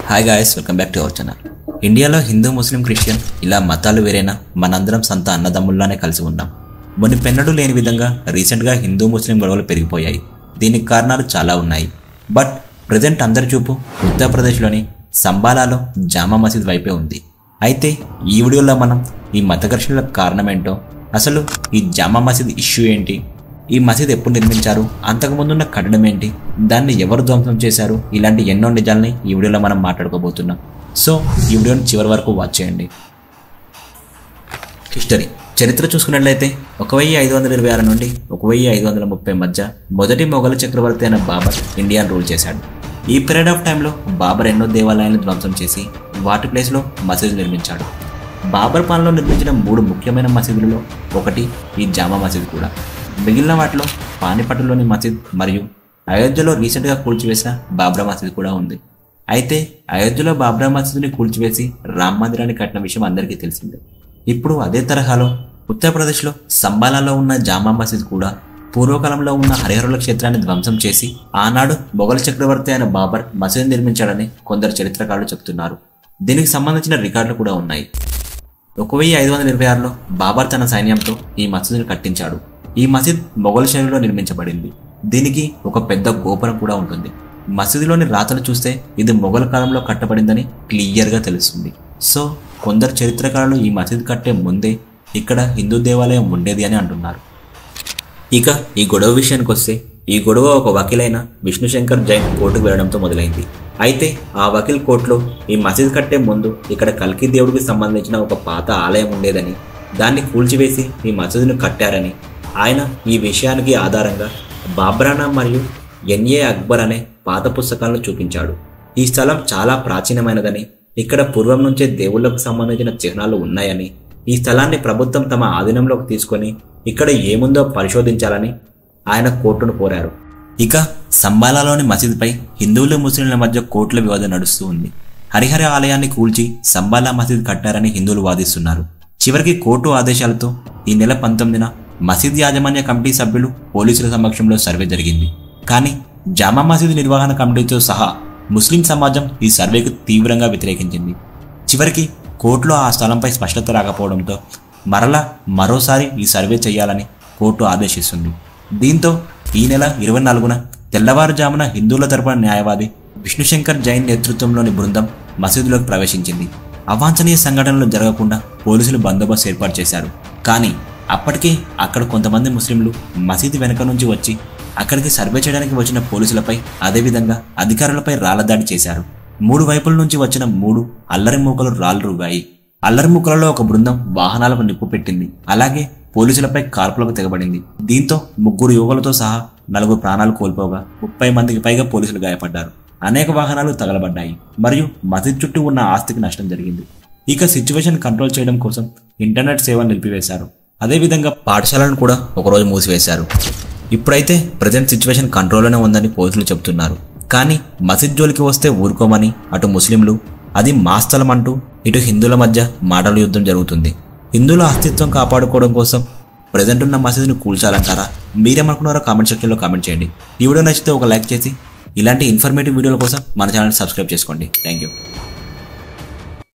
Hi guys, welcome back to our channel. ఇండియాలో హిందూ, ముస్లిం, Christian ఇలా మతాలు వేరైనా మనందరం సంత అన్నదమ్ముల్లానే కలిసి ఉన్నాం. మునిపెన్నడూ లేని విధంగా రీసెంట్గా హిందూ ముస్లిం గొడవలు పెరిగిపోయాయి. దీనికి కారణాలు చాలా ఉన్నాయి. బట్ ప్రజెంట్ అందరి చూపు ఉత్తరప్రదేశ్లోని సంబాలాలో జామా మసీద్ వైపే ఉంది. అయితే ఈ వీడియోలో మనం ఈ మత ఘర్షణలకు కారణమేంటో, అసలు ఈ జామా మసీద్ ఇష్యూ ఏంటి, ఈ మసీద్ ఎప్పుడు నిర్మించారు, అంతకుముందున్న కట్టడం ఏంటి, దాన్ని ఎవరు ధ్వంసం చేశారు, ఇలాంటి ఎన్నో నిజాలని ఈ వీడియోలో మనం మాట్లాడుకోబోతున్నాం. సో ఈ వీడియోని చివరి వరకు వాచ్ చేయండి. హిస్టరీ చరిత్ర చూసుకున్నట్లయితే 1526 నుండి 1530 మధ్య మొదటి మొఘల్ చక్రవర్తి అయిన బాబర్ ఇండియాను రూల్ చేశాడు. ఈ పీరియడ్ ఆఫ్ టైంలో బాబర్ ఎన్నో దేవాలయాలను ధ్వంసం చేసి వాటి ప్లేస్లో మసీదు నిర్మించాడు. బాబర్ పాలనలో నిర్మించిన 3 ముఖ్యమైన మసీదులలో ఒకటి ఈ జామా మసీద్ కూడా. మిగిలిన వాటిలో పానిపట్టులోని మసీద్ మరియు అయోధ్యలో రీసెంట్గా కూల్చివేసిన బాబ్రా మసీద్ కూడా ఉంది. అయితే అయోధ్యలో బాబ్రా మసీదుని కూల్చివేసి రామ్ మందిరాన్ని కట్టిన విషయం అందరికీ తెలిసిందే. ఇప్పుడు అదే తరహాలో ఉత్తరప్రదేశ్లో సంబాలాలో ఉన్న జామా మసీద్ కూడా పూర్వకాలంలో ఉన్న హరిహరుల క్షేత్రాన్ని ధ్వంసం చేసి ఆనాడు మొఘల్ చక్రవర్తి అయిన బాబర్ మసీదు నిర్మించాడని కొందరు చరిత్రకారులు చెబుతున్నారు. దీనికి సంబంధించిన రికార్డులు కూడా ఉన్నాయి. 1526లో బాబర్ తన సైన్యంతో ఈ మసీదుని కట్టించాడు. ఈ మసీద్ మొఘల్ శైలిలో నిర్మించబడింది. దీనికి ఒక పెద్ద గోపురం కూడా ఉంటుంది. మసీదులోని రాతలు చూస్తే ఇది మొఘల్ కాలంలో కట్టబడిందని క్లియర్గా తెలుస్తుంది. సో కొందరు చరిత్రకారులు ఈ మసీద్ కట్టే ముందే ఇక్కడ హిందూ దేవాలయం ఉండేది అని అంటున్నారు. ఇక ఈ గొడవ విషయానికి వస్తే, ఈ గొడవ ఒక వకీలైన విష్ణుశంకర్ జైన్ కోర్టుకు వెళ్లడంతో మొదలైంది. అయితే ఆ వకీల్ కోర్టులో ఈ మసీద్ కట్టే ముందు ఇక్కడ కల్కి దేవుడికి సంబంధించిన ఒక పాత ఆలయం ఉండేదని, దాన్ని కూల్చివేసి ఈ మసీదును కట్టారని, ఆయన ఈ విషయానికి ఆధారంగా బాబ్రానా మరియు ఎన్ఏ అక్బర్ అనే పాత పుస్తకాలను చూపించాడు. ఈ స్థలం చాలా ప్రాచీనమైనదని, ఇక్కడ పూర్వం నుంచే దేవుళ్లకు సంబంధించిన చిహ్నాలు ఉన్నాయని, ఈ స్థలాన్ని ప్రభుత్వం తమ ఆధీనంలోకి తీసుకొని ఇక్కడ ఏముందో పరిశోధించాలని ఆయన కోర్టును కోరారు. ఇక సంబాలాలోని మసీదుపై హిందువులు, ముస్లింల మధ్య కోర్టుల వివాదం నడుస్తూ ఉంది. హరిహర ఆలయాన్ని కూల్చి సంబాలా మసీద్ కట్టారని హిందువులు వాదిస్తున్నారు. చివరికి కోర్టు ఆదేశాలతో ఈ నెల 19న మసీద్ యాజమాన్య కమిటీ సభ్యులు పోలీసుల సమక్షంలో సర్వే జరిగింది. కానీ జామా మసీదు నిర్వహణ కమిటీతో సహా ముస్లిం సమాజం ఈ సర్వేకు తీవ్రంగా వ్యతిరేకించింది. చివరికి కోర్టులో ఆ స్థలంపై స్పష్టత రాకపోవడంతో మరోసారి ఈ సర్వే చేయాలని కోర్టు ఆదేశిస్తుంది. దీంతో ఈ నెల 24న తెల్లవారుజామున హిందువుల తరపున న్యాయవాది విష్ణుశంకర్ జైన్ నేతృత్వంలోని బృందం మసీదులోకి ప్రవేశించింది. అవాంఛనీయ సంఘటనలు జరగకుండా పోలీసులు బందోబస్తు ఏర్పాటు చేశారు. కానీ అప్పటికే అక్కడ కొంతమంది ముస్లింలు మసీదు వెనక నుంచి వచ్చి అక్కడికి సర్వే చేయడానికి వచ్చిన పోలీసులపై, అదేవిధంగా అధికారులపై రాళ్లదాడి చేశారు. 3 వైపుల నుంచి వచ్చిన 3 అల్లరి మూకలు రాళ్లు రువ్వాయి. అల్లరి మూకలలో ఒక బృందం వాహనాలకు నిప్పు పెట్టింది. అలాగే పోలీసులపై కాల్పులకు తెగబడింది. దీంతో 3 యువకులతో సహా 4 ప్రాణాలు కోల్పోగా 30 మందికి పైగా పోలీసులు గాయపడ్డారు. అనేక వాహనాలు తగలబడ్డాయి మరియు మసీద్ చుట్టూ ఉన్న ఆస్తికి నష్టం జరిగింది. ఇక సిచ్యువేషన్ కంట్రోల్ చేయడం కోసం ఇంటర్నెట్ సేవను నిలిపివేశారు. అదేవిధంగా పాఠశాలను కూడా ఒకరోజు మూసివేశారు. ఇప్పుడైతే ప్రజెంట్ సిచ్యువేషన్ కంట్రోల్లోనే ఉందని పోలీసులు చెబుతున్నారు. కానీ మసీద్ జోలికి వస్తే ఊరుకోమని అటు ముస్లింలు, అది మా స్థలం అంటూ ఇటు హిందువుల మధ్య మాటల యుద్ధం జరుగుతుంది. హిందువుల అస్తిత్వం కాపాడుకోవడం కోసం ప్రజెంట్ ఉన్న మసీదును కూల్చాలంటారా? మీరేమనుకున్నారో కామెంట్ సెక్షన్లో కామెంట్ చేయండి. ఈ వీడియో నచ్చితే ఒక లైక్ చేసి ఇలాంటి ఇన్ఫర్మేటివ్ వీడియోల కోసం మన ఛానల్ సబ్స్క్రైబ్ చేసుకోండి. Thank you.